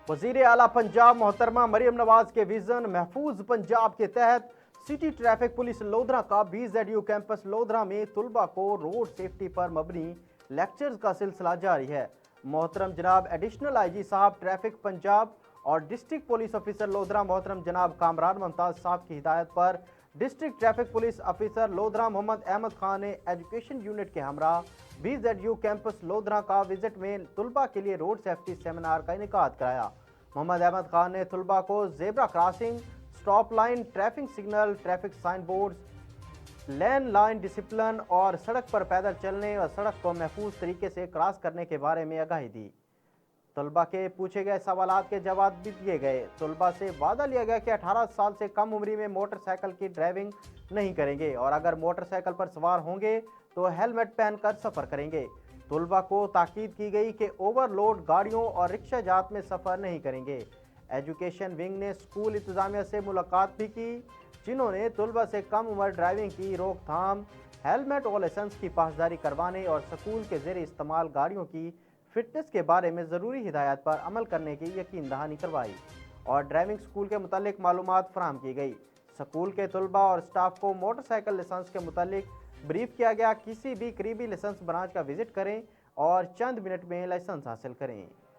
वज़ीर आला पंजाब मोहतरमा मरियम नवाज के विजन महफूज पंजाब के तहत सिटी ट्रैफिक पुलिस लोधरा का BZU कैंपस लोधरा में तुलबा को रोड सेफ्टी पर मबनी लेक्चर्स का सिलसिला जारी है। मोहतरम जनाब एडिशनल IG साहब ट्रैफिक पंजाब और डिस्ट्रिक्ट पुलिस ऑफिसर लोधरा मोहतरम जनाब कामरान मुमताज़ साहब की हिदायत पर district traffic police officer Lodhran Mohammad Ahmed Khan ने एजुकेशन यूनिट के हमरा BZU कैंपस लोधरा का विजिट में तुलबा के लिए रोड सेफ्टी सेमिनार का इनेकाद कराया। मोहम्मद अहमद खान ने तुलबा को zebra crossing, stop line, traffic signal, traffic sign boards, lane line discipline और सड़क पर पैदल चलने और सड़क को महफूज तरीके से क्रॉस करने के बारे में आगाही दी। तलबा के पूछे गए सवालात के जवाब भी दिए गए। तलबा से वादा लिया गया कि 18 साल से कम उम्र में मोटरसाइकिल की ड्राइविंग नहीं करेंगे और अगर मोटरसाइकिल पर सवार होंगे तो हेलमेट पहनकर सफ़र करेंगे। तलबा को ताकीद की गई कि ओवरलोड गाड़ियों और रिक्शा जात में सफ़र नहीं करेंगे। एजुकेशन विंग ने स्कूल इंतज़ामिया से मुलाकात भी की, जिन्होंने तलबा से कम उम्र ड्राइविंग की रोकथाम, हेलमेट और लाइसेंस की पासदारी करवाने और स्कूल के ज़ेरे इस्तेमाल गाड़ियों की फिटनेस के बारे में ज़रूरी हिदायत पर अमल करने की यकीन दहानी करवाई और ड्राइविंग स्कूल के मुतालिक मालूमात फराहम की गई। स्कूल के तलबा और स्टाफ को मोटरसाइकिल लाइसेंस के मुतालिक ब्रीफ किया गया। किसी भी करीबी लाइसेंस ब्रांच का विजिट करें और चंद मिनट में लाइसेंस हासिल करें।